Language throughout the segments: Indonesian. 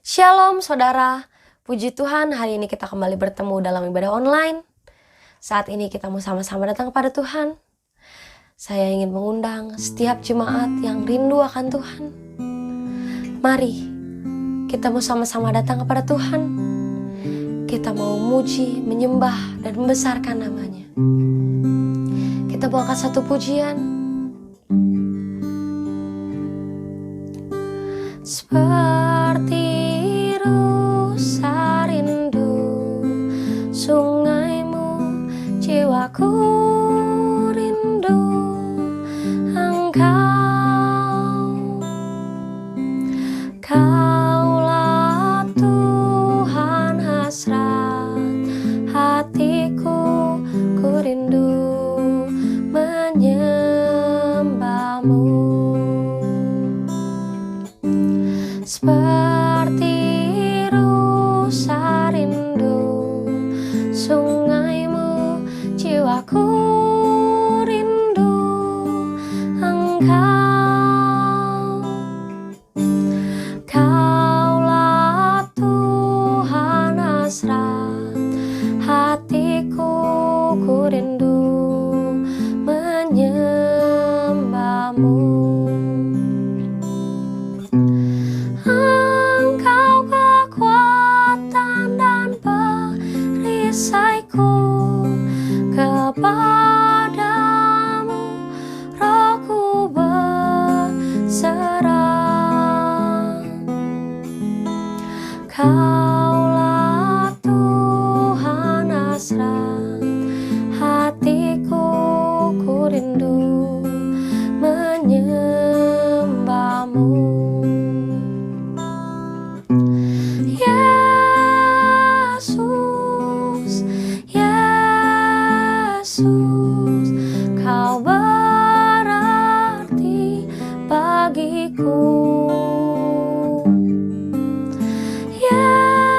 Shalom saudara, puji Tuhan hari ini kita kembali bertemu dalam ibadah online. Saat ini kita mau sama-sama datang kepada Tuhan. Saya ingin mengundang setiap jemaat yang rindu akan Tuhan. Mari kita mau sama-sama datang kepada Tuhan. Kita mau muji, menyembah, dan membesarkan namanya. Kita bawakan satu pujian. Seperti rusa rindu sungaimu, jiwaku rindu Engkau. Kaulah Tuhan hasrat hatiku, ku rindu menyembahmu. Seperti rusa rindu sungaimu, jiwaku rindu Engkau. Kaulah Tuhan hasrat hatiku, ku rindu menyembahmu. Engkau kekuatan dan perisaiku, kepadamu rohku berserah. Kaulah Tuhan hasrat hatiku, ku rindu menyembahmu. Yesus, Yesus, Kau berarti bagiku. Yesus,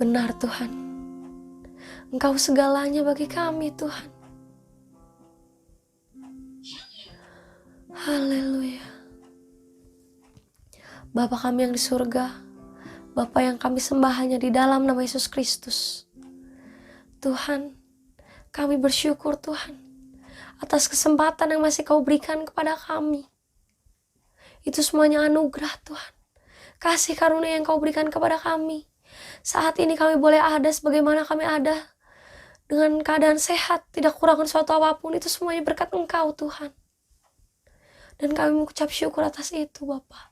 Benar Tuhan, Engkau segalanya bagi kami Tuhan. Haleluya. Bapa kami yang di surga, Bapa yang kami sembah hanya di dalam nama Yesus Kristus. Tuhan, kami bersyukur Tuhan atas kesempatan yang masih Kau berikan kepada kami. Itu semuanya anugerah Tuhan, kasih karunia yang Kau berikan kepada kami. Saat ini kami boleh ada sebagaimana kami ada, dengan keadaan sehat, tidak kurangkan suatu apapun. Itu semuanya berkat Engkau Tuhan. Dan kami mengucap syukur atas itu Bapa.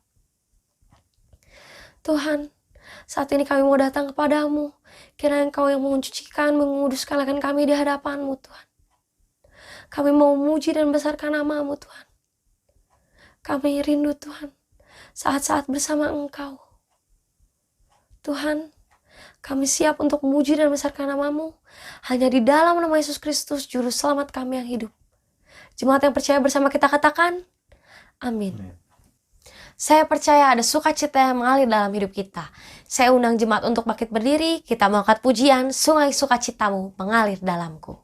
Tuhan, saat ini kami mau datang kepadamu. Kiranya Engkau yang mencucikan, menguduskan akan kami di hadapan-Mu Tuhan. Kami mau memuji dan membesarkan nama-Mu Tuhan. Kami rindu Tuhan, saat-saat bersama Engkau. Tuhan, kami siap untuk memuji dan membesarkan nama-Mu hanya di dalam nama Yesus Kristus, Juru Selamat kami yang hidup. Jemaat yang percaya bersama kita katakan, amin. Saya percaya ada sukacita yang mengalir dalam hidup kita. Saya undang jemaat untuk bangkit berdiri, kita mengangkat pujian, sungai sukacitamu mengalir dalamku.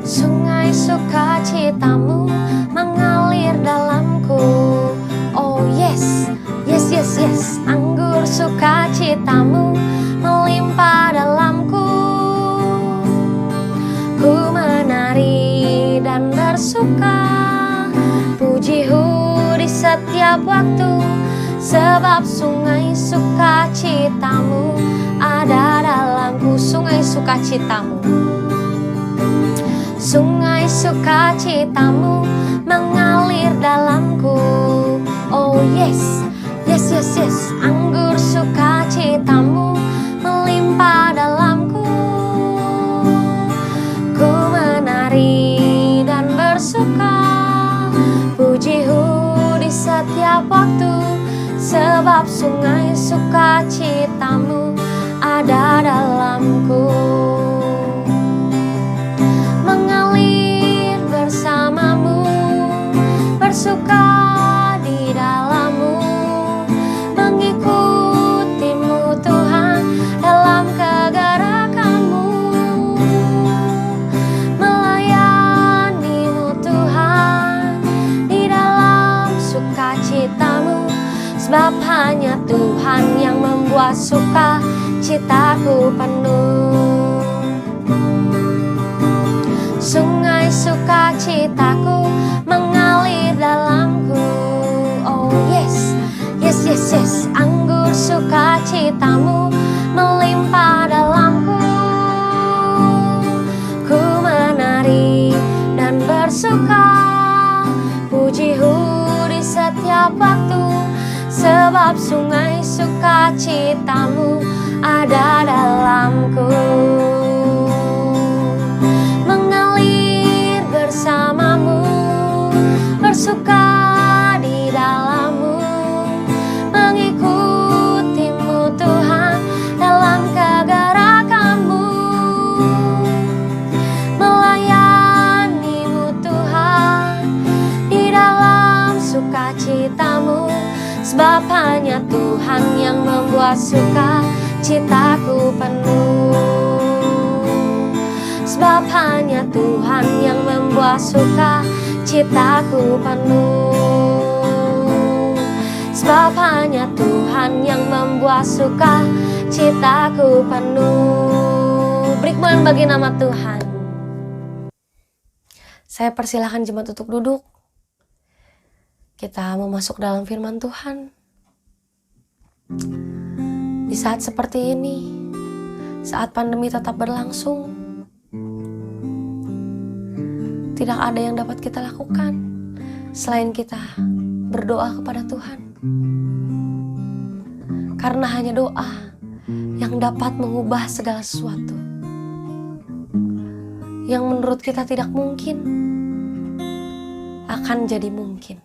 Sungai sukacitamu mengalir dalamku. Oh yes, yes, yes, yes. Anggur sukacitamu melimpah dalamku. Ku menari dan bersuka, pujiku di setiap waktu, sebab sungai sukacitamu ada dalamku. Sungai sukacitamu, sungai sukacitamu mengalir dalamku. Oh yes, yes, yes, yes. Anggur sukacitamu melimpah dalamku. Ku menari dan bersuka, pujiku di setiap waktu, sebab sungai sukacitamu ada dalamku. Mengalir bersamamu, bersuka di dalammu, mengikutimu Tuhan dalam kegerakanmu, melayanimu Tuhan di dalam sukacitamu, sebab hanya Tuhan yang membuat sukacitaku penuh. Sungai sukacitaku mengalir dalamku. Oh yes, yes, yes, yes. Anggur sukacitamu melimpah dalamku. Ku menari dan bersuka, pujiku di setiap waktu, sebab sungai sukacitamu ada dalamku. Mengalir bersamamu, bersuka di dalammu, mengikutimu Tuhan dalam kegerakanmu, melayanimu Tuhan di dalam sukacitamu, sebab hanya Tuhan yang membuat sukacitaku penuh. Sebab hanya Tuhan yang membuat sukacitaku penuh. Sebab hanya Tuhan yang membuat sukacitaku penuh. Beri kemuliaan bagi nama Tuhan. Saya persilahkan jemaat untuk duduk. Kita mau masuk dalam firman Tuhan. Di saat seperti ini, saat pandemi tetap berlangsung, tidak ada yang dapat kita lakukan selain kita berdoa kepada Tuhan. Karena hanya doa yang dapat mengubah segala sesuatu. Yang menurut kita tidak mungkin akan jadi mungkin.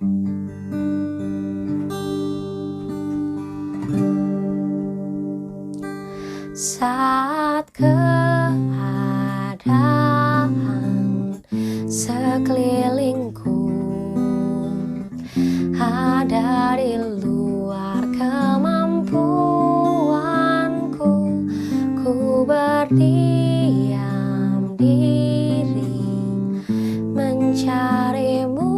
Saat keadaan sekelilingku ada di luar kemampuanku, ku berdiam diri mencarimu.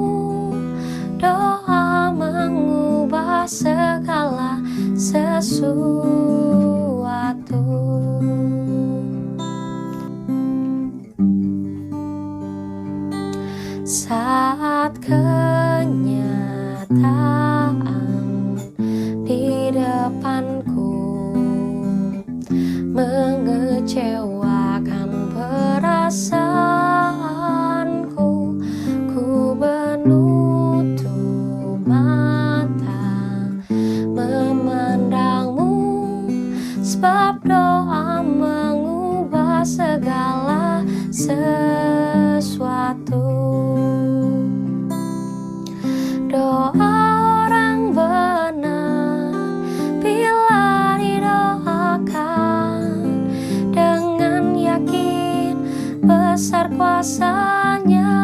Doa mengubah segala sesuatu. Saat kenyataan di depanku mengecewakan perasaanku, ku menutup mata memandangmu, sebab doa mengubah segala sesuatu. Doa orang benar bila didoakan dengan yakin besar kuasanya,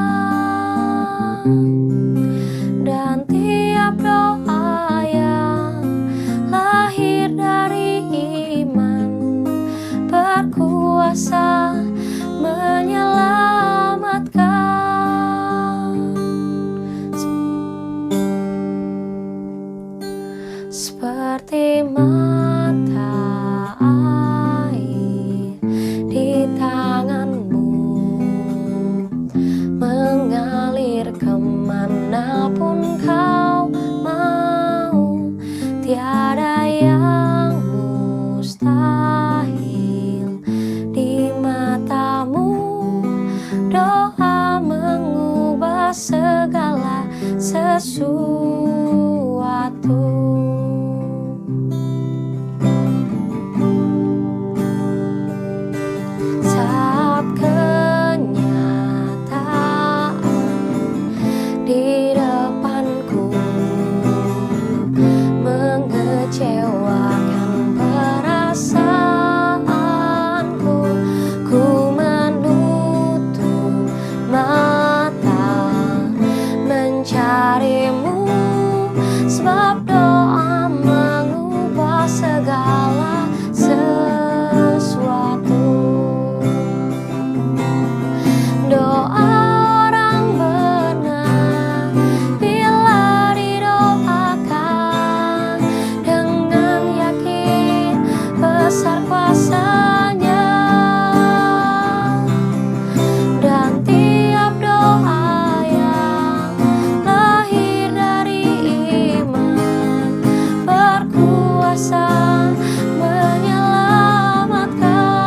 dan tiap doa yang lahir dari iman berkuasa menyelamatkan. Seperti mata air di tanganmu mengalir kemanapun kau mau, tiada yang mustahil di matamu. Doa mengubah segala sesuatu. Saat kenyataan di depanku mengecewakan perasaanku, ku menutup mata mencarimu, sebab doa mengubah segala sesuatu. Doa orang benar bila didoakan dengan yakin besar kuasanya, dan tiap doa yang lahir dari iman berkuasa menyelamatkan.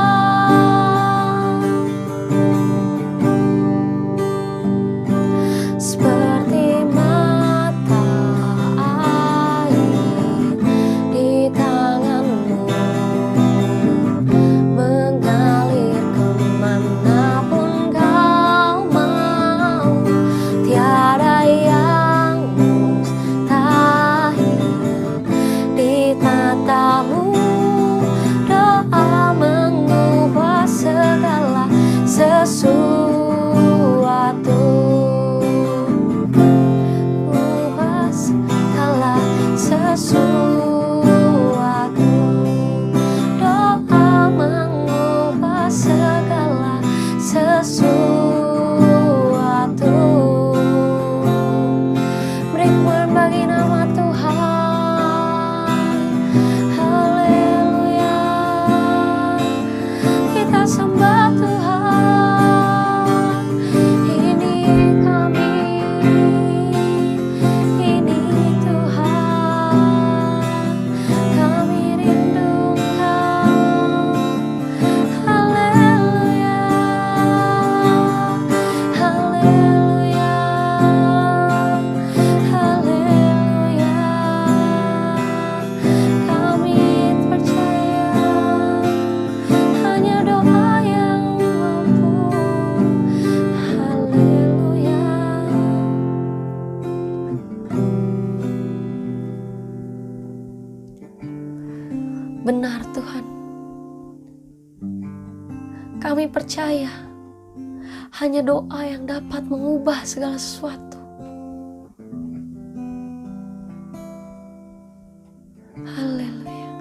Seperti mata air di tanganmu mengalir kemanapun kau mau, tiada yang mustahil di matamu. Doa mengubah segala sesuatu. Ubah segala sesuatu. Doa mengubah segala sesuatu. Beri kemuliaan bagi nama Tuhan. Haleluya. Kita sembah Tuhan. Ini kami, ini Tuhan, kami rindu Engkau. Haleluya, haleluya, haleluya. Kami percaya hanya doa yang mampu. Haleluya. Benar Tuhan, Kami percaya hanya doa yang dapat mengubah segala sesuatu. Haleluya.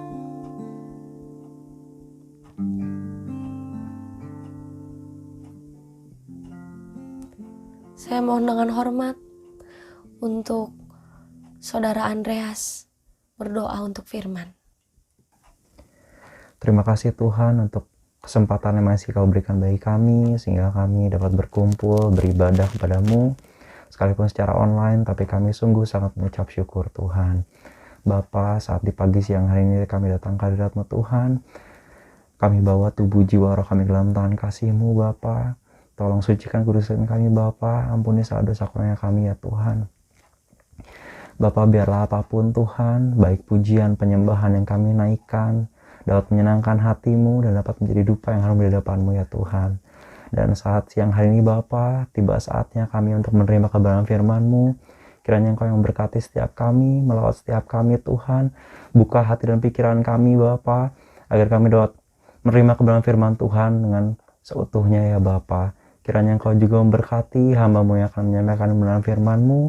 Saya mohon dengan hormat untuk Saudara Andreas berdoa untuk firman. Terima kasih Tuhan untuk kesempatan yang masih Kau berikan bagi kami, sehingga kami dapat berkumpul, beribadah kepadamu, sekalipun secara online, tapi kami sungguh sangat mengucap syukur Tuhan. Bapa, saat di pagi siang hari ini kami datang ke hadirat-Mu Tuhan, kami bawa tubuh jiwa roh kami ke dalam tangan kasih-Mu Bapa. Tolong sucikan kudusan kami Bapa, ampuni segala dosa kurangnya kami ya Tuhan. Bapa, biarlah apapun Tuhan, baik pujian, penyembahan yang kami naikkan, dapat menyenangkan hati-Mu dan dapat menjadi dupa yang harum di hadapan-Mu ya Tuhan. Dan saat siang hari ini Bapa, tiba saatnya kami untuk menerima kebenaran firman-Mu. Kiranya Engkau yang berkati setiap kami, melawat setiap kami Tuhan. Buka hati dan pikiran kami Bapa, agar kami dapat menerima kebenaran firman Tuhan dengan seutuhnya ya Bapa. Kiranya Engkau juga memberkati hamba-Mu yang akan menyampaikan kebenaran firman-Mu.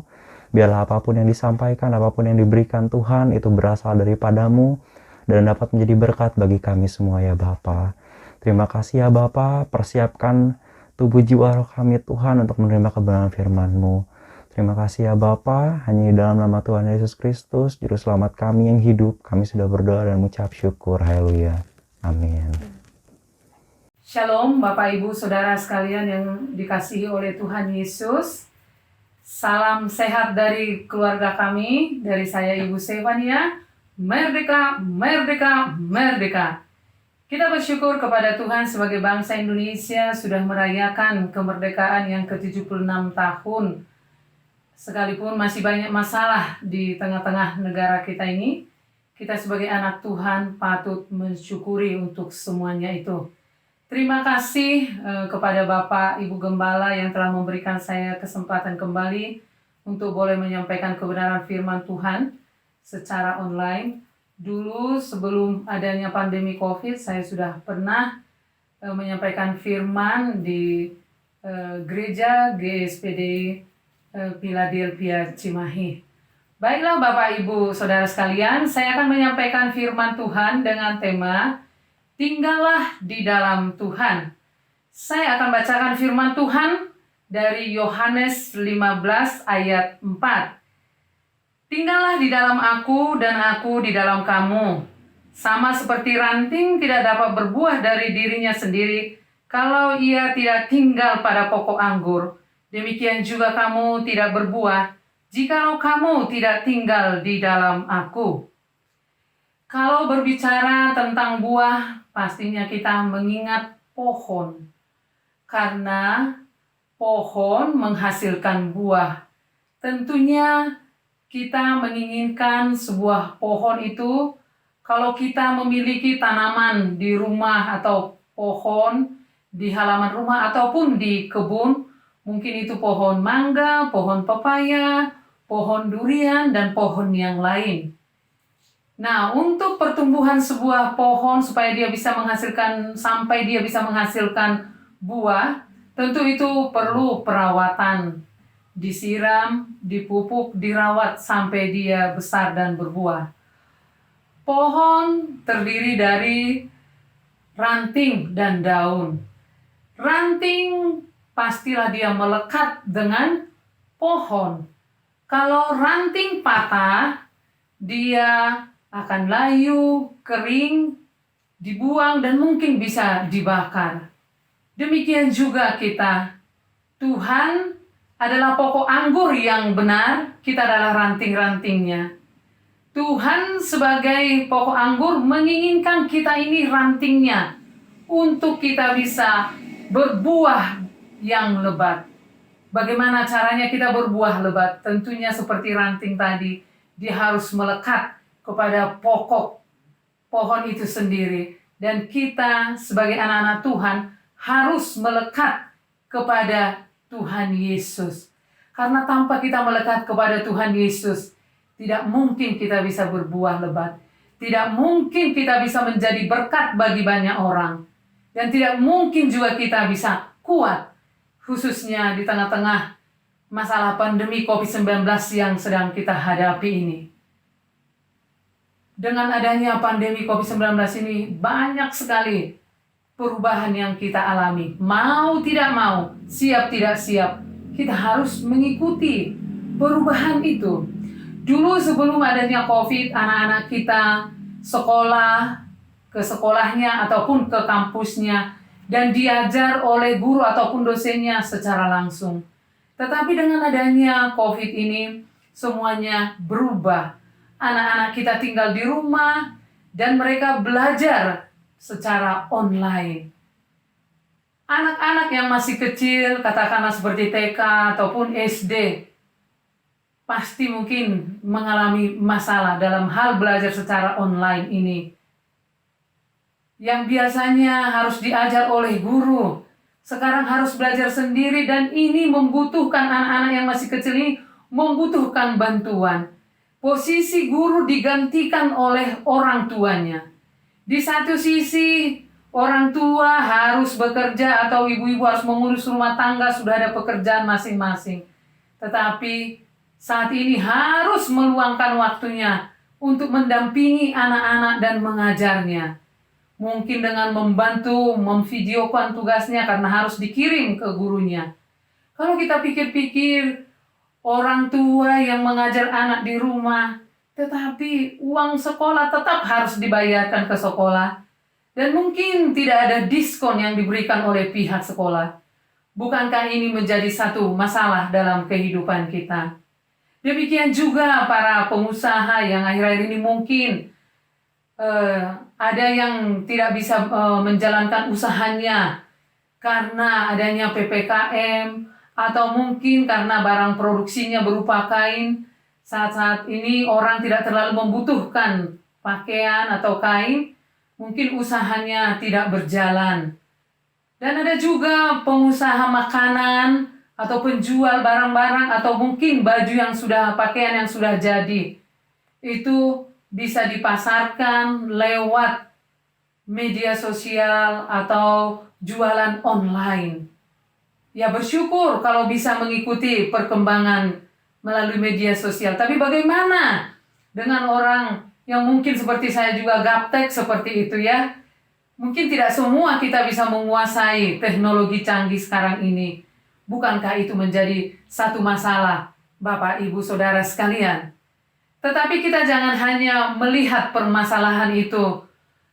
Biarlah apapun yang disampaikan, apapun yang diberikan Tuhan, itu berasal daripada-Mu dan dapat menjadi berkat bagi kami semua ya Bapa. Terima kasih ya Bapa, persiapkan tubuh jiwa roh kami Tuhan untuk menerima kebenaran firman-Mu. Terima kasih ya Bapa, hanya di dalam nama Tuhan Yesus Kristus, Juru Selamat kami yang hidup, kami sudah berdoa dan mengucap syukur. Haleluya. Amin. Shalom Bapak Ibu Saudara sekalian yang dikasihi oleh Tuhan Yesus. Salam sehat dari keluarga kami, dari saya Ibu Stefania. Merdeka, merdeka, merdeka. Kita bersyukur kepada Tuhan sebagai bangsa Indonesia sudah merayakan kemerdekaan yang ke-76 tahun. Sekalipun masih banyak masalah di tengah-tengah negara kita ini, kita sebagai anak Tuhan patut mensyukuri untuk semuanya itu. Terima kasih kepada Bapak Ibu Gembala yang telah memberikan saya kesempatan kembali untuk boleh menyampaikan kebenaran firman Tuhan secara online. Dulu sebelum adanya pandemi COVID, saya sudah pernah menyampaikan firman di gereja GSPD Philadelphia Cimahi. Baiklah Bapak Ibu Saudara sekalian, saya akan menyampaikan firman Tuhan dengan tema Tinggallah di dalam Tuhan. Saya akan bacakan firman Tuhan dari Yohanes 15 ayat 4. Tinggallah di dalam aku dan aku di dalam kamu. Sama seperti ranting tidak dapat berbuah dari dirinya sendiri kalau ia tidak tinggal pada pokok anggur. Demikian juga kamu tidak berbuah jikalau kamu tidak tinggal di dalam aku. Kalau berbicara tentang buah, pastinya kita mengingat pohon. Karena pohon menghasilkan buah. Tentunya kita menginginkan sebuah pohon itu, kalau kita memiliki tanaman di rumah atau pohon di halaman rumah ataupun di kebun, mungkin itu pohon mangga, pohon pepaya, pohon durian, dan pohon yang lain. Nah, untuk pertumbuhan sebuah pohon supaya dia bisa menghasilkan, sampai dia bisa menghasilkan buah, tentu itu perlu perawatan. Disiram, dipupuk, dirawat sampai dia besar dan berbuah. Pohon terdiri dari ranting dan daun. Ranting pastilah dia melekat dengan pohon. Kalau ranting patah, dia akan layu, kering, dibuang, dan mungkin bisa dibakar. Demikian juga kita. Tuhan adalah pokok anggur yang benar, kita adalah ranting-rantingnya. Tuhan sebagai pokok anggur menginginkan kita ini rantingnya, untuk kita bisa berbuah yang lebat. Bagaimana caranya kita berbuah lebat? Tentunya seperti ranting tadi, dia harus melekat kepada pokok pohon itu sendiri. Dan kita sebagai anak-anak Tuhan harus melekat kepada Tuhan Yesus. Karena tanpa kita melekat kepada Tuhan Yesus, tidak mungkin kita bisa berbuah lebat. Tidak mungkin kita bisa menjadi berkat bagi banyak orang. Dan tidak mungkin juga kita bisa kuat, khususnya di tengah-tengah masalah pandemi COVID-19 yang sedang kita hadapi ini. Dengan adanya pandemi COVID-19 ini, banyak sekali perubahan yang kita alami. Mau tidak mau, siap tidak siap, kita harus mengikuti perubahan itu. Dulu sebelum adanya COVID, anak-anak kita sekolah, ke sekolahnya ataupun ke kampusnya, dan diajar oleh guru ataupun dosennya secara langsung. Tetapi dengan adanya COVID ini, semuanya berubah. Anak-anak kita tinggal di rumah, dan mereka belajar secara online. Anak-anak yang masih kecil, katakanlah seperti TK ataupun SD, pasti mungkin mengalami masalah dalam hal belajar secara online ini. Yang biasanya harus diajar oleh guru, sekarang harus belajar sendiri, dan ini membutuhkan anak-anak yang masih kecil ini membutuhkan bantuan. Posisi guru digantikan oleh orang tuanya. Di satu sisi, orang tua harus bekerja atau ibu-ibu harus mengurus rumah tangga, sudah ada pekerjaan masing-masing. Tetapi saat ini harus meluangkan waktunya untuk mendampingi anak-anak dan mengajarnya. Mungkin dengan membantu memvideokan tugasnya karena harus dikirim ke gurunya. Kalau kita pikir-pikir, orang tua yang mengajar anak di rumah, tetapi uang sekolah tetap harus dibayarkan ke sekolah. Dan mungkin tidak ada diskon yang diberikan oleh pihak sekolah. Bukankah ini menjadi satu masalah dalam kehidupan kita? Demikian juga para pengusaha yang akhir-akhir ini mungkin ada yang tidak bisa menjalankan usahanya karena adanya PPKM, atau mungkin karena barang produksinya berupa kain. Saat-saat ini orang tidak terlalu membutuhkan pakaian atau kain, mungkin usahanya tidak berjalan. Dan ada juga pengusaha makanan atau penjual barang-barang atau mungkin baju yang sudah, pakaian yang sudah jadi. Itu bisa dipasarkan lewat media sosial atau jualan online. Ya, bersyukur kalau bisa mengikuti perkembangan melalui media sosial. Tapi bagaimana dengan orang yang mungkin seperti saya juga gaptek seperti itu ya? Mungkin tidak semua kita bisa menguasai teknologi canggih sekarang ini. Bukankah itu menjadi satu masalah, Bapak, Ibu, Saudara sekalian? Tetapi kita jangan hanya melihat permasalahan itu.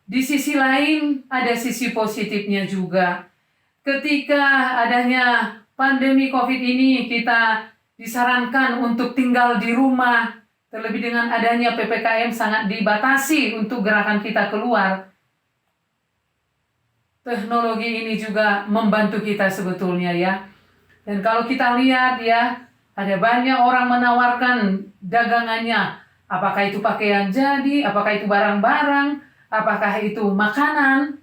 Di sisi lain, ada sisi positifnya juga. Ketika adanya pandemi COVID ini, kita disarankan untuk tinggal di rumah. Terlebih dengan adanya PPKM sangat dibatasi untuk gerakan kita keluar. Teknologi ini juga membantu kita sebetulnya ya. Dan kalau kita lihat ya, ada banyak orang menawarkan dagangannya. Apakah itu pakaian jadi, apakah itu barang-barang, apakah itu makanan.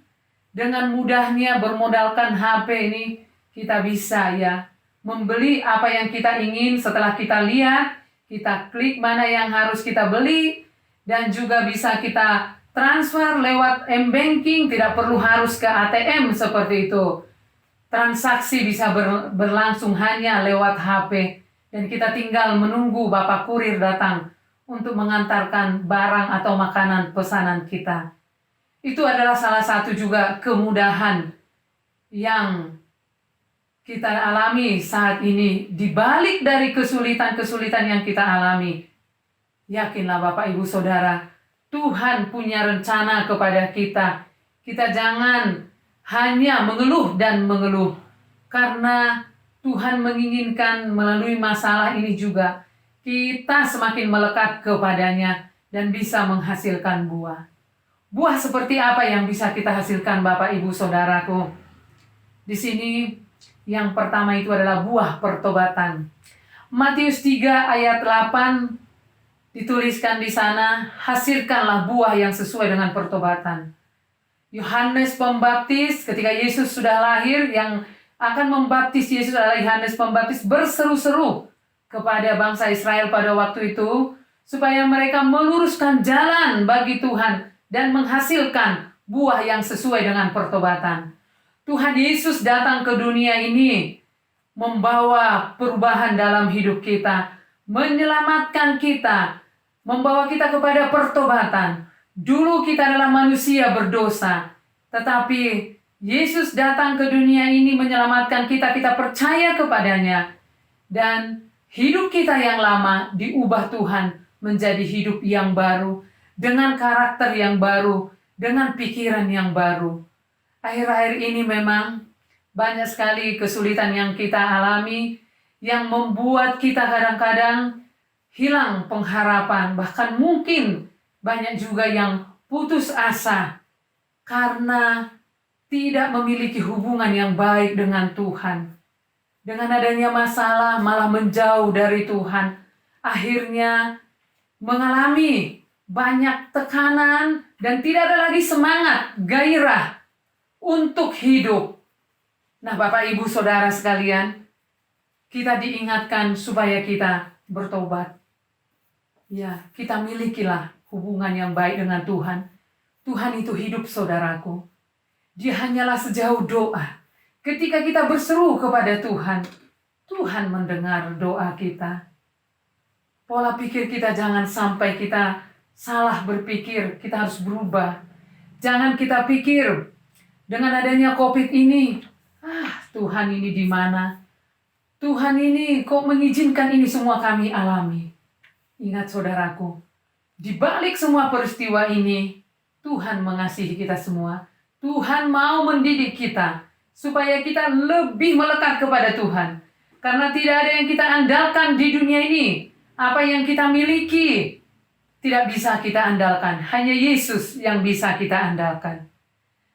Dengan mudahnya bermodalkan HP ini, kita bisa ya membeli apa yang kita ingin setelah kita lihat, kita klik mana yang harus kita beli, dan juga bisa kita transfer lewat M-Banking, tidak perlu harus ke ATM seperti itu. Transaksi bisa berlangsung hanya lewat HP, dan kita tinggal menunggu Bapak kurir datang untuk mengantarkan barang atau makanan pesanan kita. Itu adalah salah satu juga kemudahan yang kita alami saat ini, di balik dari kesulitan-kesulitan yang kita alami. Yakinlah Bapak, Ibu, Saudara, Tuhan punya rencana kepada kita. Kita jangan hanya mengeluh dan mengeluh, karena Tuhan menginginkan melalui masalah ini juga kita semakin melekat kepadanya dan bisa menghasilkan buah. Buah seperti apa yang bisa kita hasilkan, Bapak, Ibu, Saudaraku? Di sini yang pertama itu adalah buah pertobatan. Matius 3 ayat 8 dituliskan di sana, hasilkanlah buah yang sesuai dengan pertobatan. Yohanes Pembaptis, ketika Yesus sudah lahir, yang akan membaptis Yesus adalah Yohanes Pembaptis, berseru-seru kepada bangsa Israel pada waktu itu, supaya mereka meluruskan jalan bagi Tuhan dan menghasilkan buah yang sesuai dengan pertobatan. Tuhan Yesus datang ke dunia ini membawa perubahan dalam hidup kita, menyelamatkan kita, membawa kita kepada pertobatan. Dulu kita adalah manusia berdosa, tetapi Yesus datang ke dunia ini menyelamatkan kita, kita percaya kepadanya. Dan hidup kita yang lama diubah Tuhan menjadi hidup yang baru, dengan karakter yang baru, dengan pikiran yang baru. Akhir-akhir ini memang banyak sekali kesulitan yang kita alami, yang membuat kita kadang-kadang hilang pengharapan, bahkan mungkin banyak juga yang putus asa karena tidak memiliki hubungan yang baik dengan Tuhan. Dengan adanya masalah malah menjauh dari Tuhan. Akhirnya mengalami banyak tekanan dan tidak ada lagi semangat, gairah untuk hidup. Nah, Bapak Ibu Saudara sekalian, kita diingatkan supaya kita bertobat. Ya, kita milikilah hubungan yang baik dengan Tuhan. Tuhan itu hidup, saudaraku. Dia hanyalah sejauh doa. Ketika kita berseru kepada Tuhan, Tuhan mendengar doa kita. Pola pikir kita jangan sampai kita salah berpikir, kita harus berubah. Jangan kita pikir dengan adanya COVID ini, Tuhan ini di mana? Tuhan ini kok mengizinkan ini semua kami alami? Ingat saudaraku, di balik semua peristiwa ini, Tuhan mengasihi kita semua. Tuhan mau mendidik kita supaya kita lebih melekat kepada Tuhan. Karena tidak ada yang kita andalkan di dunia ini. Apa yang kita miliki tidak bisa kita andalkan. Hanya Yesus yang bisa kita andalkan.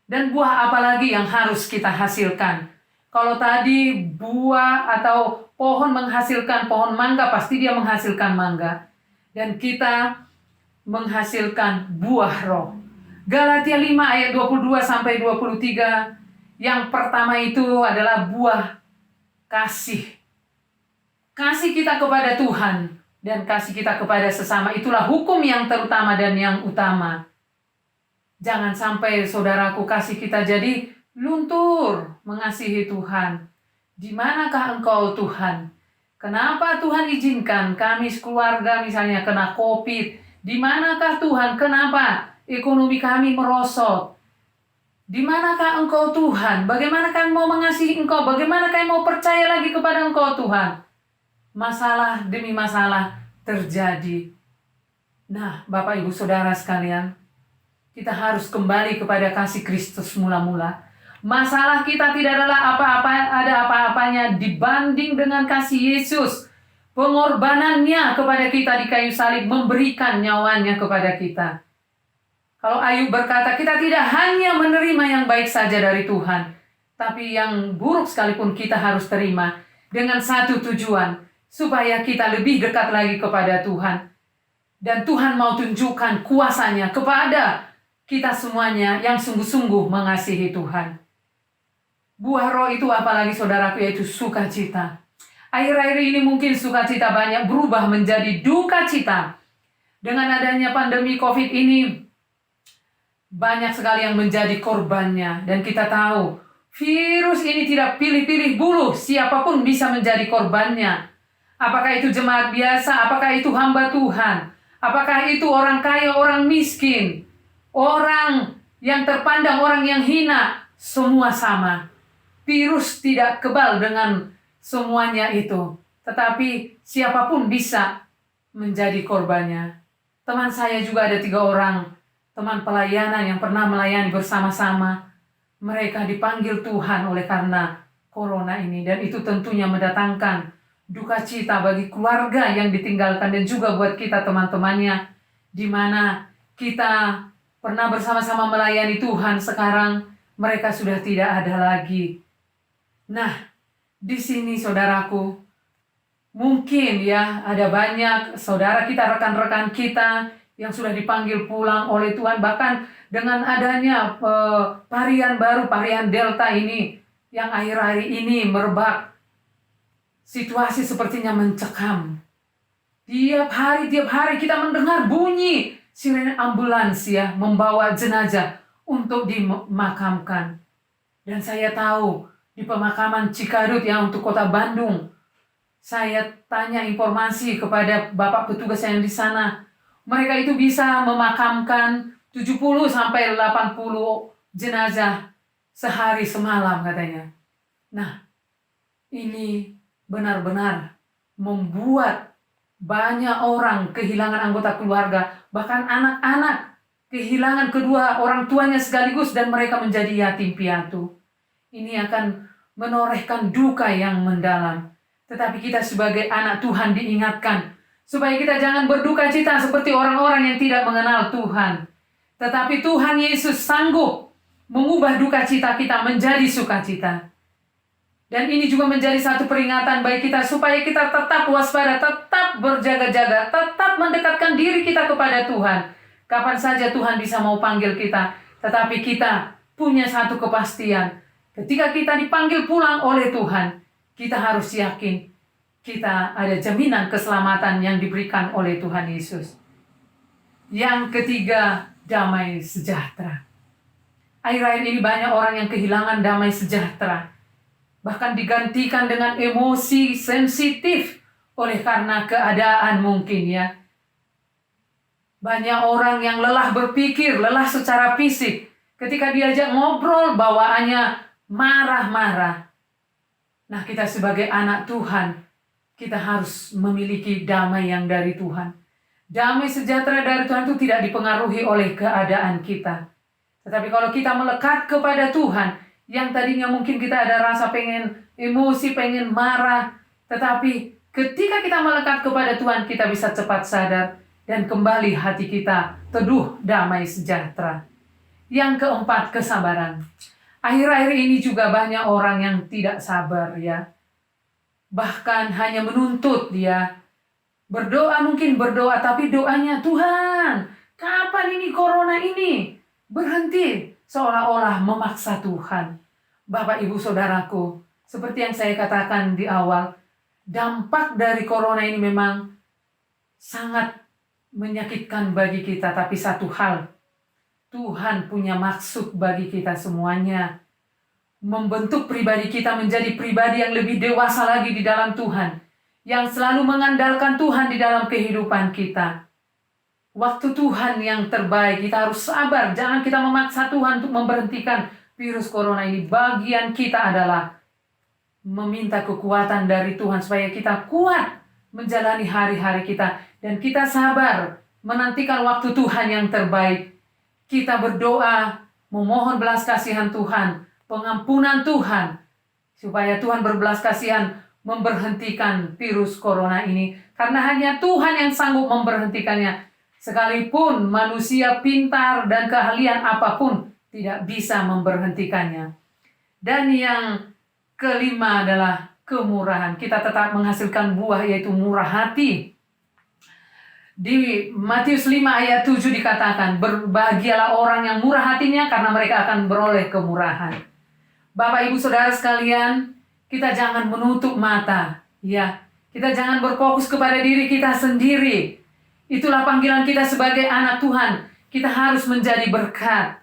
Dan buah apa lagi yang harus kita hasilkan? Kalau tadi buah atau pohon menghasilkan pohon mangga, pasti dia menghasilkan mangga. Dan kita menghasilkan buah roh. Galatia 5 ayat 22 sampai 23. Yang pertama itu adalah buah kasih. Kasih kita kepada Tuhan dan kasih kita kepada sesama. Itulah hukum yang terutama dan yang utama. Jangan sampai saudaraku kasih kita jadi luntur mengasihi Tuhan. Di manakah engkau Tuhan? Kenapa Tuhan izinkan kami sekeluarga misalnya kena COVID? Di manakah Tuhan? Kenapa ekonomi kami merosot? Di manakah engkau Tuhan? Bagaimana kami mau mengasihi engkau? Bagaimana kami mau percaya lagi kepada engkau Tuhan? Masalah demi masalah terjadi. Nah, Bapak Ibu Saudara sekalian, kita harus kembali kepada kasih Kristus mula-mula. Masalah kita tidak adalah ada apa-apanya dibanding dengan kasih Yesus. Pengorbanannya kepada kita di kayu salib, memberikan nyawanya kepada kita. Kalau Ayub berkata, kita tidak hanya menerima yang baik saja dari Tuhan, tapi yang buruk sekalipun kita harus terima dengan satu tujuan, supaya kita lebih dekat lagi kepada Tuhan. Dan Tuhan mau tunjukkan kuasanya kepada kita semuanya yang sungguh-sungguh mengasihi Tuhan. Buah roh itu apalagi saudaraku, yaitu sukacita. Akhir-akhir ini mungkin sukacita banyak berubah menjadi duka cita. Dengan adanya pandemi COVID ini, banyak sekali yang menjadi korbannya. Dan kita tahu, virus ini tidak pilih-pilih bulu, siapapun bisa menjadi korbannya. Apakah itu jemaat biasa, apakah itu hamba Tuhan, apakah itu orang kaya, orang miskin, orang yang terpandang, orang yang hina, semua sama. Virus tidak kebal dengan semuanya itu, tetapi siapapun bisa menjadi korbannya. Teman saya juga ada 3 orang, teman pelayanan yang pernah melayani bersama-sama. Mereka dipanggil Tuhan oleh karena corona ini, dan itu tentunya mendatangkan duka cita bagi keluarga yang ditinggalkan dan juga buat kita teman-temannya, di mana kita pernah bersama-sama melayani Tuhan, sekarang mereka sudah tidak ada lagi. Nah, di sini saudaraku, mungkin ya ada banyak saudara kita, rekan-rekan kita yang sudah dipanggil pulang oleh Tuhan, bahkan dengan adanya varian baru, varian Delta ini yang akhir-akhir ini merebak. Situasi sepertinya mencekam. Tiap hari kita mendengar bunyi sirene ambulans ya, membawa jenazah untuk dimakamkan. Dan saya tahu di pemakaman Cikadut yang untuk kota Bandung, saya tanya informasi kepada Bapak petugas yang di sana. Mereka itu bisa memakamkan 70 sampai 80 jenazah sehari semalam katanya. Nah, ini benar-benar membuat banyak orang kehilangan anggota keluarga, bahkan anak-anak kehilangan kedua orang tuanya sekaligus dan mereka menjadi yatim piatu. Ini akan menorehkan duka yang mendalam. Tetapi kita sebagai anak Tuhan diingatkan supaya kita jangan berduka cita seperti orang-orang yang tidak mengenal Tuhan. Tetapi Tuhan Yesus sanggup mengubah duka cita kita menjadi sukacita. Dan ini juga menjadi satu peringatan bagi kita supaya kita tetap waspada, tetap berjaga-jaga, tetap mendekatkan diri kita kepada Tuhan. Kapan saja Tuhan bisa mau panggil kita, tetapi kita punya satu kepastian. Ketika kita dipanggil pulang oleh Tuhan, kita harus yakin kita ada jaminan keselamatan yang diberikan oleh Tuhan Yesus. Yang ketiga, damai sejahtera. Akhir-akhir ini banyak orang yang kehilangan damai sejahtera. Bahkan digantikan dengan emosi sensitif oleh karena keadaan mungkin ya. Banyak orang yang lelah berpikir, lelah secara fisik. Ketika diajak ngobrol, bawaannya marah-marah. Nah, kita sebagai anak Tuhan, kita harus memiliki damai yang dari Tuhan. Damai sejahtera dari Tuhan itu tidak dipengaruhi oleh keadaan kita. Tetapi kalau kita melekat kepada Tuhan, yang tadinya mungkin kita ada rasa pengen emosi, pengen marah, tetapi ketika kita melekat kepada Tuhan, kita bisa cepat sadar dan kembali hati kita teduh damai sejahtera. Yang keempat, kesabaran. Akhir-akhir ini juga banyak orang yang tidak sabar ya. Bahkan hanya menuntut dia. Berdoa mungkin berdoa, tapi doanya, Tuhan, kapan ini corona ini berhenti? Seolah-olah memaksa Tuhan. Bapak, Ibu, Saudaraku, seperti yang saya katakan di awal, dampak dari corona ini memang sangat menyakitkan bagi kita. Tapi satu hal, Tuhan punya maksud bagi kita semuanya. Membentuk pribadi kita menjadi pribadi yang lebih dewasa lagi di dalam Tuhan. Yang selalu mengandalkan Tuhan di dalam kehidupan kita. Waktu Tuhan yang terbaik, kita harus sabar. Jangan kita memaksa Tuhan untuk memberhentikan virus corona ini. Bagian kita adalah meminta kekuatan dari Tuhan supaya kita kuat menjalani hari-hari kita. Dan kita sabar menantikan waktu Tuhan yang terbaik. Kita berdoa, memohon belas kasihan Tuhan, pengampunan Tuhan, supaya Tuhan berbelas kasihan memberhentikan virus corona ini. Karena hanya Tuhan yang sanggup memberhentikannya. Sekalipun manusia pintar dan keahlian apapun tidak bisa memberhentikannya. Dan yang kelima adalah kemurahan. Kita tetap menghasilkan buah yaitu murah hati. Di Matius 5 ayat 7 dikatakan, berbahagialah orang yang murah hatinya karena mereka akan beroleh kemurahan. Bapak, Ibu, Saudara sekalian, kita jangan menutup mata. Ya, kita jangan berfokus kepada diri kita sendiri. Itulah panggilan kita sebagai anak Tuhan. Kita harus menjadi berkat.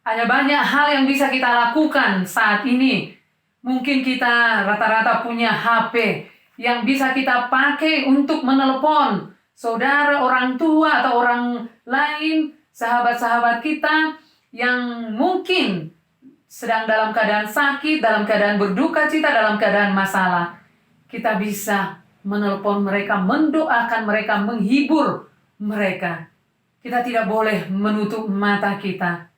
Ada banyak hal yang bisa kita lakukan saat ini. Mungkin kita rata-rata punya HP yang bisa kita pakai untuk menelepon saudara, orang tua, atau orang lain, sahabat-sahabat kita yang mungkin sedang dalam keadaan sakit, dalam keadaan berduka cita, dalam keadaan masalah. Kita bisa menelpon mereka, mendoakan mereka, menghibur mereka. Kita tidak boleh menutup mata kita.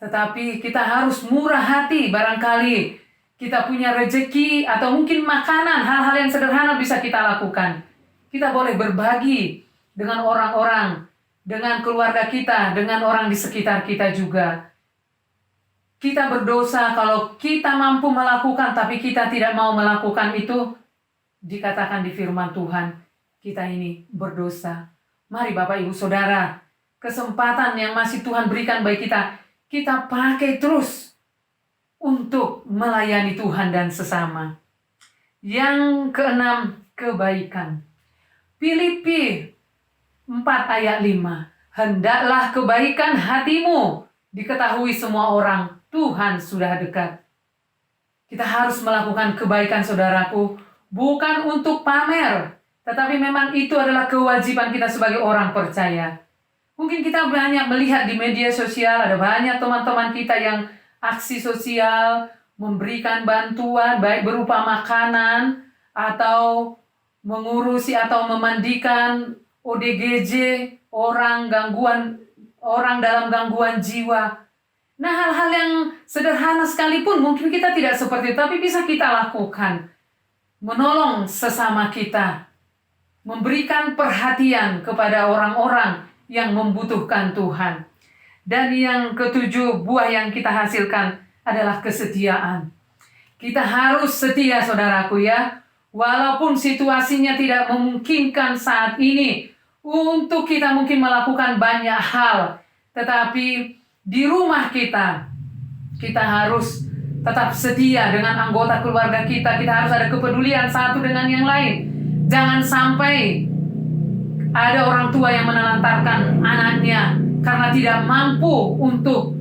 Tetapi kita harus murah hati. Barangkali kita punya rezeki atau mungkin makanan, hal-hal yang sederhana bisa kita lakukan. Kita boleh berbagi dengan orang-orang, dengan keluarga kita, dengan orang di sekitar kita juga. Kita berdosa kalau kita mampu melakukan, tapi kita tidak mau melakukan itu. Dikatakan di firman Tuhan, kita ini berdosa. Mari Bapak, Ibu, Saudara, kesempatan yang masih Tuhan berikan bagi kita, kita pakai terus untuk melayani Tuhan dan sesama. Yang keenam, kebaikan. Filipi 4 ayat 5. Hendaklah kebaikan hatimu diketahui semua orang, Tuhan sudah dekat. Kita harus melakukan kebaikan, saudaraku, bukan untuk pamer, tetapi memang itu adalah kewajiban kita sebagai orang percaya. Mungkin kita banyak melihat di media sosial, ada banyak teman-teman kita yang aksi sosial, memberikan bantuan, baik berupa makanan, atau mengurusi atau memandikan ODGJ, orang dalam gangguan jiwa. Nah, hal-hal yang sederhana sekalipun mungkin kita tidak seperti itu, tapi bisa kita lakukan. Menolong sesama kita, memberikan perhatian kepada orang-orang yang membutuhkan Tuhan. Dan yang ketujuh, buah yang kita hasilkan adalah kesetiaan. Kita harus setia, saudaraku ya, walaupun situasinya tidak memungkinkan saat ini untuk kita mungkin melakukan banyak hal, tetapi di rumah kita harus tetap setia dengan anggota keluarga kita. Kita harus ada kepedulian satu dengan yang lain. Jangan sampai ada orang tua yang menelantarkan anaknya karena tidak mampu untuk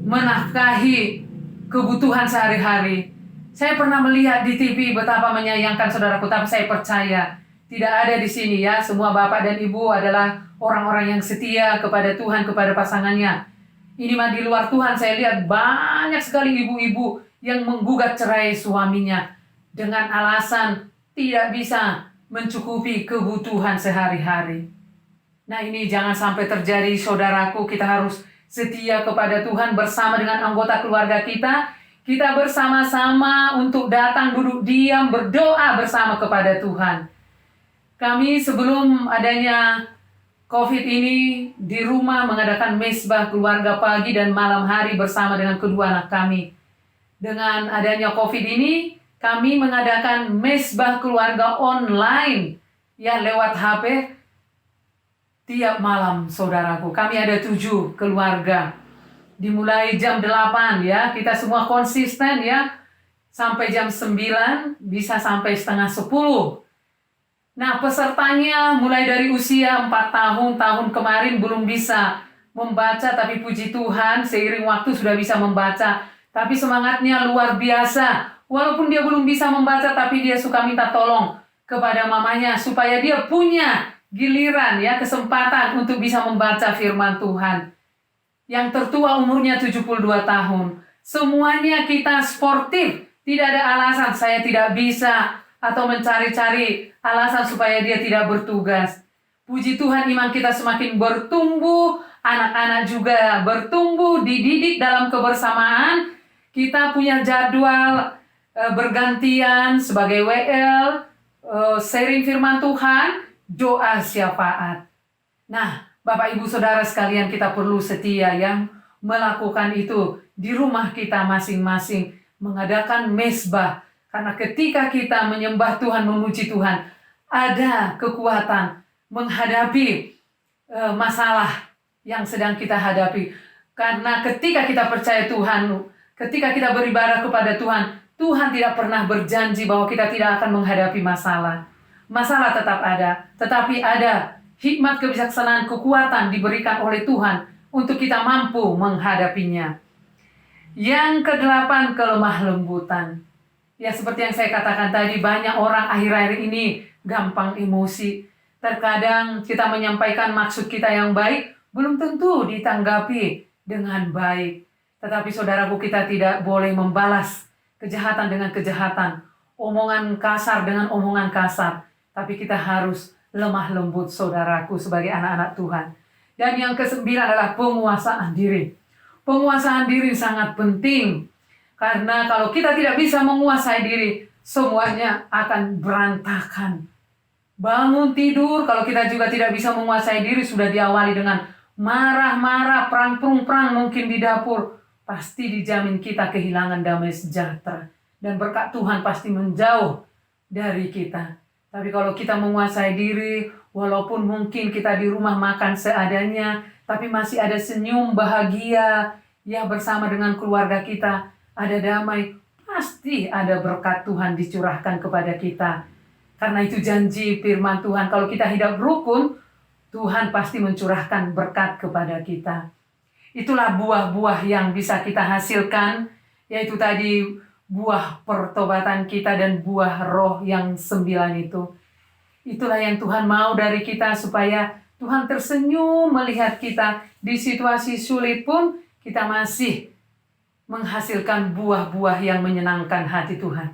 menafkahi kebutuhan sehari-hari. Saya pernah melihat di TV betapa menyayangkan, saudaraku, tapi saya percaya tidak ada di sini ya. Semua bapak dan ibu adalah orang-orang yang setia kepada Tuhan, kepada pasangannya. Ini mah di luar Tuhan, saya lihat banyak sekali ibu-ibu yang menggugat cerai suaminya dengan alasan tidak bisa mencukupi kebutuhan sehari-hari. Nah, ini jangan sampai terjadi, saudaraku. Kita harus setia kepada Tuhan bersama dengan anggota keluarga kita. Kita bersama-sama untuk datang, duduk diam, berdoa bersama kepada Tuhan. Kami sebelum adanya COVID ini di rumah mengadakan mesbah keluarga pagi dan malam hari bersama dengan kedua anak kami. Dengan adanya COVID ini, kami mengadakan mesbah keluarga online ya lewat HP tiap malam, saudaraku. Kami ada 7 keluarga. Dimulai jam 8 ya, kita semua konsisten ya, sampai jam 9, bisa sampai setengah 10. Nah, pesertanya mulai dari usia 4 tahun kemarin belum bisa membaca, tapi puji Tuhan seiring waktu sudah bisa membaca. Tapi semangatnya luar biasa. Walaupun dia belum bisa membaca, tapi dia suka minta tolong kepada mamanya supaya dia punya giliran ya, kesempatan untuk bisa membaca firman Tuhan. Yang tertua umurnya 72 tahun. Semuanya kita sportif. Tidak ada alasan saya tidak bisa atau mencari-cari alasan supaya dia tidak bertugas. Puji Tuhan, iman kita semakin bertumbuh, anak-anak juga bertumbuh, dididik dalam kebersamaan. Kita punya jadwal bergantian sebagai WL, sharing firman Tuhan, doa syafaat. Nah, Bapak Ibu Saudara sekalian, kita perlu setia yang melakukan itu di rumah kita masing-masing, mengadakan mesbah. Karena ketika kita menyembah Tuhan, memuji Tuhan, ada kekuatan menghadapi masalah yang sedang kita hadapi. Karena ketika kita percaya Tuhan, ketika kita beribadah kepada Tuhan, Tuhan tidak pernah berjanji bahwa kita tidak akan menghadapi masalah. Masalah tetap ada, tetapi ada hikmat, kebijaksanaan, kekuatan diberikan oleh Tuhan untuk kita mampu menghadapinya. Yang ke-8, kelemah lembutan. Ya, seperti yang saya katakan tadi, banyak orang akhir-akhir ini gampang emosi. Terkadang kita menyampaikan maksud kita yang baik, belum tentu ditanggapi dengan baik. Tetapi saudaraku, kita tidak boleh membalas kejahatan dengan kejahatan, omongan kasar dengan omongan kasar. Tapi kita harus lemah lembut, saudaraku, sebagai anak-anak Tuhan. Dan yang ke-9 adalah penguasaan diri. Penguasaan diri sangat penting. Karena kalau kita tidak bisa menguasai diri, semuanya akan berantakan. Bangun tidur, kalau kita juga tidak bisa menguasai diri, sudah diawali dengan marah-marah, perang mungkin di dapur, pasti dijamin kita kehilangan damai sejahtera. Dan berkat Tuhan pasti menjauh dari kita. Tapi kalau kita menguasai diri, walaupun mungkin kita di rumah makan seadanya, tapi masih ada senyum bahagia, ya bersama dengan keluarga kita, ada damai, pasti ada berkat Tuhan dicurahkan kepada kita. Karena itu janji firman Tuhan, kalau kita hidup rukun, Tuhan pasti mencurahkan berkat kepada kita. Itulah buah-buah yang bisa kita hasilkan, yaitu tadi buah pertobatan kita dan buah roh yang 9 itu. Itulah yang Tuhan mau dari kita, supaya Tuhan tersenyum melihat kita di situasi sulit pun kita masih menghasilkan buah-buah yang menyenangkan hati Tuhan.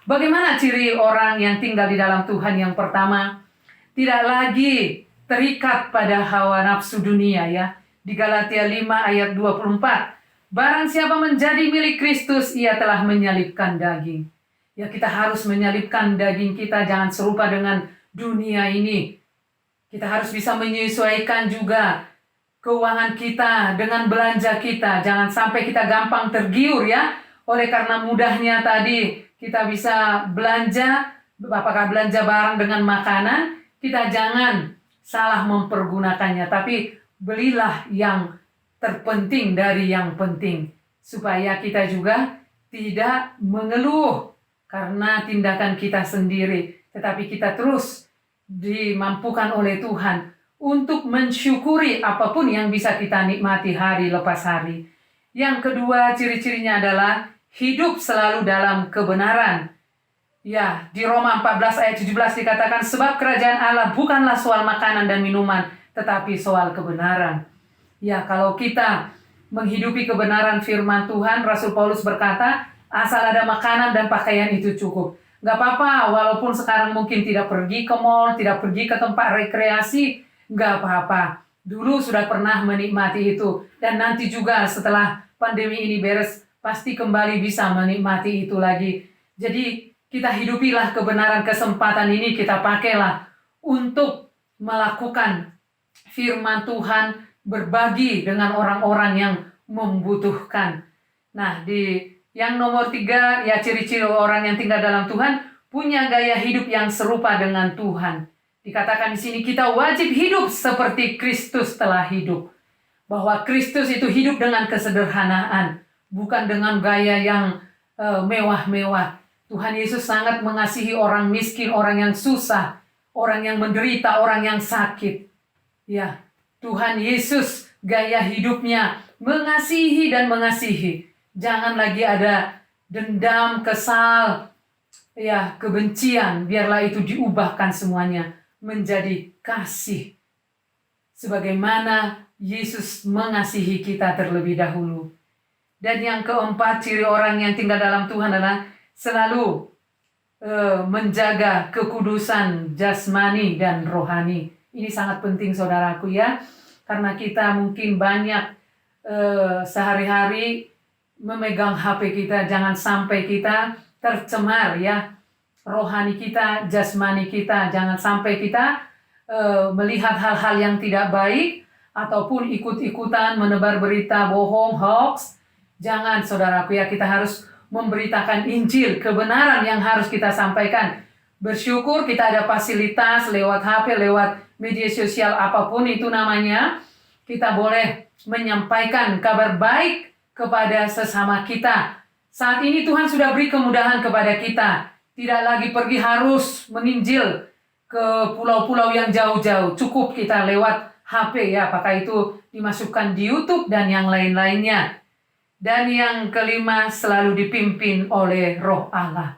Bagaimana ciri orang yang tinggal di dalam Tuhan? Yang pertama, tidak lagi terikat pada hawa nafsu dunia ya. Di Galatia 5 ayat 24. Barang siapa menjadi milik Kristus, ia telah menyalibkan daging. Ya, kita harus menyalibkan daging kita, jangan serupa dengan dunia ini. Kita harus bisa menyesuaikan juga keuangan kita dengan belanja kita. Jangan sampai kita gampang tergiur ya. Oleh karena mudahnya tadi kita bisa belanja, apakah belanja barang dengan makanan, kita jangan salah mempergunakannya. Tapi belilah yang terpenting dari yang penting. Supaya kita juga tidak mengeluh karena tindakan kita sendiri. Tetapi kita terus dimampukan oleh Tuhan untuk mensyukuri apapun yang bisa kita nikmati hari lepas hari. Yang kedua, ciri-cirinya adalah hidup selalu dalam kebenaran. Ya, di Roma 14 ayat 17 dikatakan, sebab kerajaan Allah bukanlah soal makanan dan minuman, tetapi soal kebenaran. Ya, kalau kita menghidupi kebenaran firman Tuhan, Rasul Paulus berkata, asal ada makanan dan pakaian itu cukup. Gak apa-apa, walaupun sekarang mungkin tidak pergi ke mall, tidak pergi ke tempat rekreasi, gak apa-apa. Dulu sudah pernah menikmati itu. Dan nanti juga setelah pandemi ini beres, pasti kembali bisa menikmati itu lagi. Jadi kita hidupilah kebenaran, kesempatan ini kita pakailah untuk melakukan firman Tuhan, berbagi dengan orang-orang yang membutuhkan. Nah, di yang nomor 3, ya ciri-ciri orang yang tinggal dalam Tuhan, punya gaya hidup yang serupa dengan Tuhan. Dikatakan di sini kita wajib hidup seperti Kristus telah hidup. Bahwa Kristus itu hidup dengan kesederhanaan, bukan dengan gaya yang mewah-mewah. Tuhan Yesus sangat mengasihi orang miskin, orang yang susah, orang yang menderita, orang yang sakit. Ya, Tuhan Yesus gaya hidupnya mengasihi dan mengasihi. Jangan lagi ada dendam, kesal, ya, kebencian. Biarlah itu diubahkan semuanya menjadi kasih. Sebagaimana Yesus mengasihi kita terlebih dahulu. Dan yang keempat, ciri orang yang tinggal dalam Tuhan adalah selalu menjaga kekudusan jasmani dan rohani. Ini sangat penting saudaraku ya. Karena kita mungkin banyak sehari-hari memegang HP kita, jangan sampai kita tercemar ya. Rohani kita, jasmani kita, jangan sampai kita melihat hal-hal yang tidak baik ataupun ikut-ikutan menebar berita bohong, hoax. Jangan saudaraku ya, kita harus memberitakan Injil, kebenaran yang harus kita sampaikan. Bersyukur kita ada fasilitas lewat HP, lewat media sosial apapun itu namanya. Kita boleh menyampaikan kabar baik kepada sesama kita. Saat ini Tuhan sudah beri kemudahan kepada kita. Tidak lagi pergi harus menginjil ke pulau-pulau yang jauh-jauh. Cukup kita lewat HP ya, apakah itu dimasukkan di YouTube dan yang lain-lainnya. Dan yang kelima, selalu dipimpin oleh Roh Allah.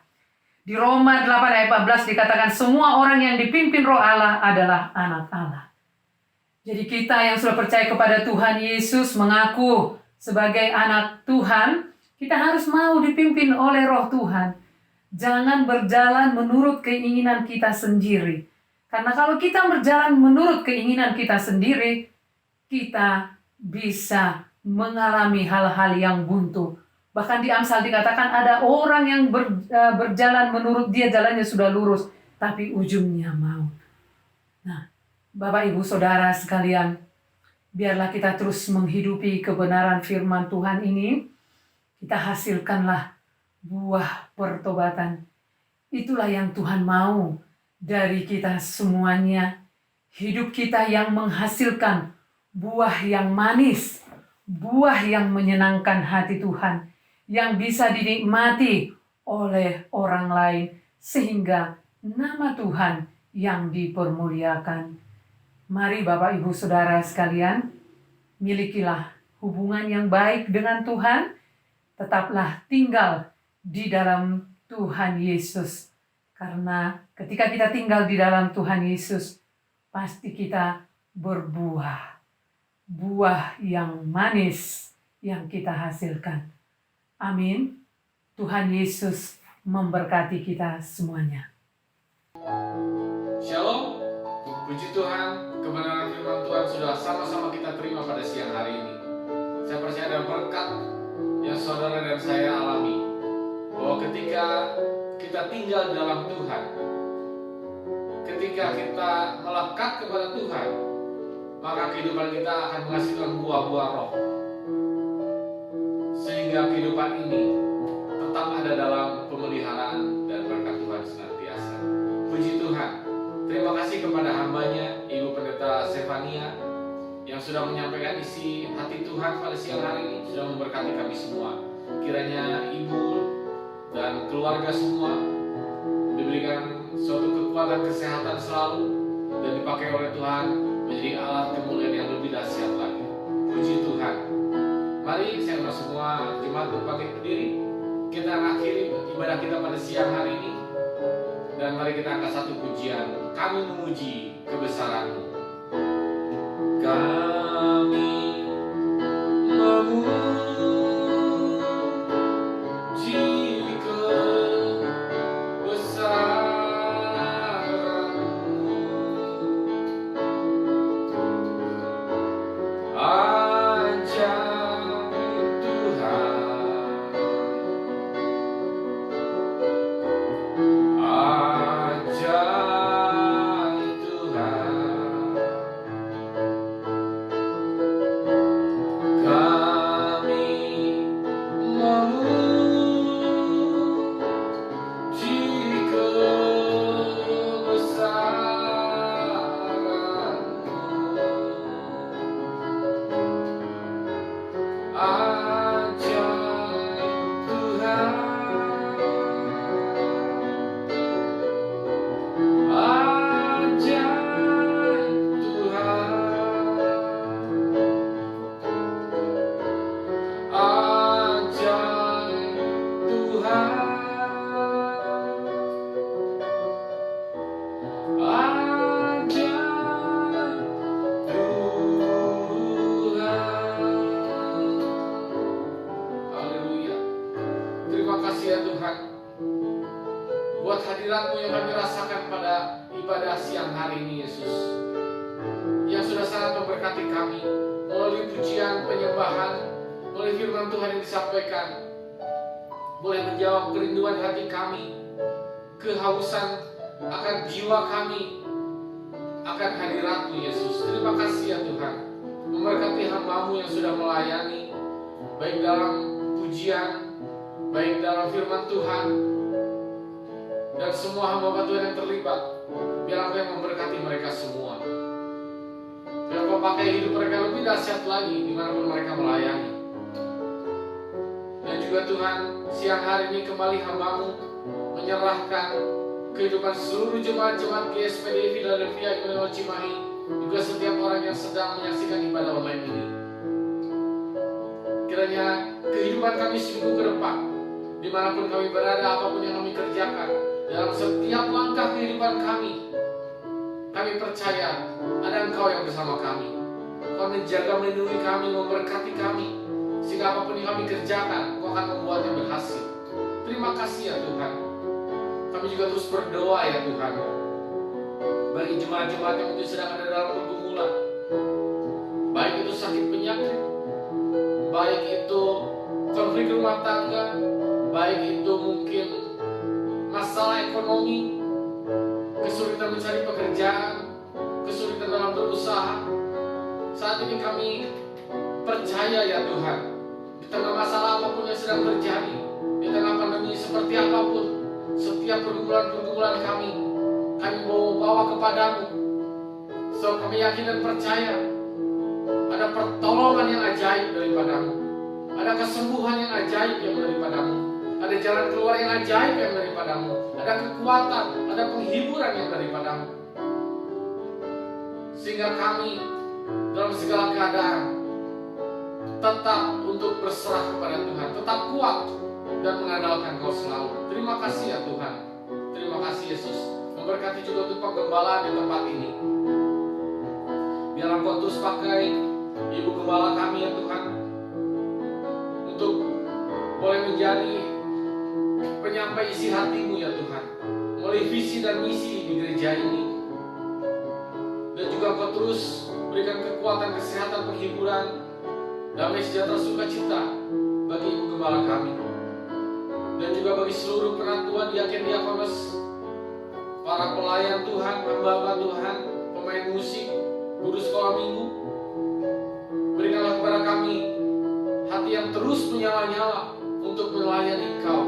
Di Roma 8 ayat 14 dikatakan semua orang yang dipimpin Roh Allah adalah anak Allah. Jadi kita yang sudah percaya kepada Tuhan Yesus, mengaku sebagai anak Tuhan, kita harus mau dipimpin oleh Roh Tuhan. Jangan berjalan menurut keinginan kita sendiri. Karena kalau kita berjalan menurut keinginan kita sendiri, kita bisa mengalami hal-hal yang buntu. Bahkan di Amsal dikatakan ada orang yang berjalan menurut dia jalannya sudah lurus, tapi ujungnya maut. Nah, Bapak Ibu Saudara sekalian, biarlah kita terus menghidupi kebenaran firman Tuhan ini. Kita hasilkanlah buah pertobatan. Itulah yang Tuhan mau dari kita semuanya. Hidup kita yang menghasilkan buah yang manis, buah yang menyenangkan hati Tuhan, yang bisa dinikmati oleh orang lain, sehingga nama Tuhan yang dipermuliakan. Mari Bapak Ibu Saudara sekalian, milikilah hubungan yang baik dengan Tuhan, tetaplah tinggal di dalam Tuhan Yesus. Karena ketika kita tinggal di dalam Tuhan Yesus, pasti kita berbuah. Buah yang manis yang kita hasilkan. Amin. Tuhan Yesus memberkati kita semuanya. Shalom, puji Tuhan, kebenaran firman Tuhan sudah sama-sama kita terima pada siang hari ini. Saya percaya ada berkat yang saudara dan saya alami, bahwa ketika kita tinggal di dalam Tuhan, ketika kita melekat kepada Tuhan, maka kehidupan kita akan menghasilkan buah-buah roh, sehingga kehidupan ini tetap ada dalam pemeliharaan dan berkat Tuhan senantiasa. Puji Tuhan. Terima kasih kepada hambanya, Ibu Pendeta Stefania, yang sudah menyampaikan isi hati Tuhan pada siang hari ini, sudah memberkati kami semua. Kiranya Ibu dan keluarga semua diberikan suatu kekuatan kesehatan selalu, dan dipakai oleh Tuhan menjadi alat kemuliaan yang lebih dahsyat lagi. Puji Tuhan. Mari saya undang semua jemaat berbangkit berdiri. Kita akhiri ibadah kita pada siang hari ini, dan mari kita angkat satu pujian. Kami memuji kebesaran-Mu. Kami memuji kebesaran-Mu. Ajaib Tuhan. Hadirat-Mu yang kami rasakan pada ibadah siang hari ini, Yesus, yang sudah sangat memberkati kami melalui pujian, penyembahan, melalui firman Tuhan yang disampaikan, boleh menjawab kerinduan hati kami, kehausan akan jiwa kami, akan hadirat-Mu, Yesus. Terima kasih ya Tuhan, memberkati hamba-Mu yang sudah melayani, baik dalam pujian, baik dalam firman Tuhan, dan semua hamba Tuhan yang terlibat. Biar Engkau yang memberkati mereka semua. Biar Engkau pakai hidup mereka lebih dahsyat lagi dimanapun mereka melayani. Dan juga Tuhan, siang hari ini kembali hamba-Mu menyerahkan kehidupan seluruh jemaat-jemaat GSPDI Philadelphia Immanuel Cimahi, juga setiap orang yang sedang menyaksikan ibadah online ini. Kiranya kehidupan kami sungguh ke depan, dimanapun kami berada, apapun yang kami kerjakan, dalam setiap langkah kehidupan kami percaya ada Engkau yang bersama kami. Engkau menjaga, melindungi kami, memberkati kami, sehingga apapun yang kami kerjakan, Engkau akan membuatnya berhasil. Terima kasih ya Tuhan. Kami juga terus berdoa ya Tuhan, bagi jemaat-jemaat yang mungkin sedang ada dalam pergumulan, baik itu sakit penyakit, baik itu konflik rumah tangga, baik itu mungkin masalah ekonomi, kesulitan mencari pekerjaan, kesulitan dalam berusaha. Saat ini kami percaya ya Tuhan, di tengah masalah apapun yang sedang terjadi, di tengah pandemi seperti apapun, setiap pergumulan-pergumulan kami bawa kepadamu. So kami yakin dan percaya ada pertolongan yang ajaib daripadamu, ada kesembuhan yang ajaib yang daripadamu, ada jalan keluar yang ajaib yang daripadamu, ada kekuatan, ada penghiburan yang daripadamu, sehingga kami dalam segala keadaan tetap untuk berserah kepada Tuhan, tetap kuat dan mengandalkan Kau selalu. Terima kasih ya Tuhan. Terima kasih Yesus. Memberkati juga untuk penggembala di tempat ini. Biarlah Kau terus pakai Ibu Gembala kami ya Tuhan, untuk boleh menjadi penyampai isi hati-Mu ya Tuhan, melalui visi dan misi di gereja ini. Dan juga Kau terus berikan kekuatan, kesehatan, penghiburan, damai sejahtera, sukacita bagi Ibu Gembala kami. Dan juga bagi seluruh penatua, diaken, diakonos, para pelayan Tuhan, hamba-hamba Tuhan, pemain musik, guru sekolah minggu. Berikanlah kepada kami hati yang terus menyala-nyala untuk melayani Engkau.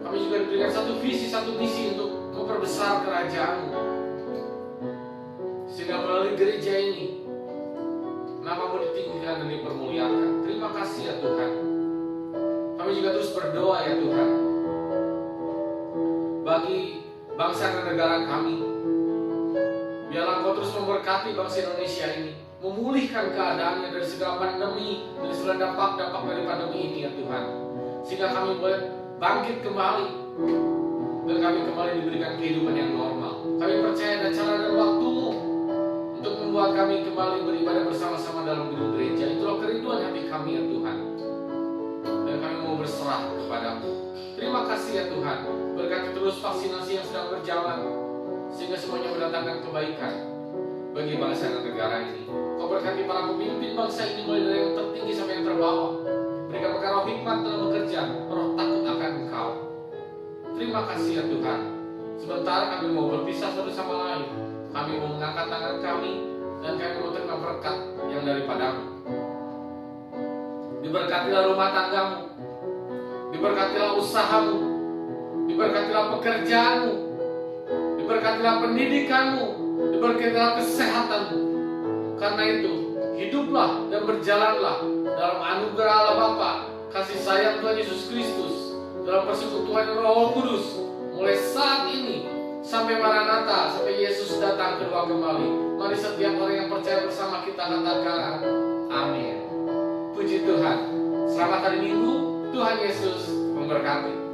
Kami juga diberikan satu visi, satu misi untuk memperbesar kerajaan-Mu, sehingga melalui gereja ini nama-Mu ditinggikan dan dipermuliakan. Terima kasih ya Tuhan. Kami juga terus berdoa ya Tuhan, bagi bangsa dan negara kami. Biarlah Kau terus memberkati bangsa Indonesia ini, memulihkan keadaannya dari segala pandemi, dari segala dampak-dampak dari pandemi ini ya Tuhan, sehingga kami boleh bangkit kembali dan kami kembali diberikan kehidupan yang normal. Kami percaya ada cara dan waktu-Mu untuk membuat kami kembali beribadah bersama-sama dalam gedung gereja. Itulah kerinduan hati kami ya Tuhan, dan kami mau berserah kepada-Mu. Terima kasih ya Tuhan. Berkati terus vaksinasi yang sedang berjalan, sehingga semuanya mendatangkan kebaikan bagi bangsa dan negara ini. Kau berkati para pemimpin bangsa ini, mulai dari yang tertinggi sampai yang terbawah. Berikan mereka roh hikmat dalam bekerja, roh takut akan Engkau. Terima kasih ya Tuhan. Sebentar kami mau berpisah satu sama lain. Kami mau mengangkat tangan kami, dan kami mau terima berkat yang daripada-Mu. Diberkatilah rumah tangga-Mu, diberkatilah usaha-Mu, diberkatilah pekerjaan-Mu, diberkatilah pendidikan-Mu, diberkatilah kesehatan-Mu. Karena itu, hiduplah dan berjalanlah dalam anugerah Allah Bapa, kasih sayang Tuhan Yesus Kristus, dalam persekutuan Roh Kudus, mulai saat ini sampai Maranatha, sampai Yesus datang kedua kembali. Mari setiap orang yang percaya bersama kita katakan amin. Puji Tuhan. Selamat hari Minggu. Tuhan Yesus memberkati.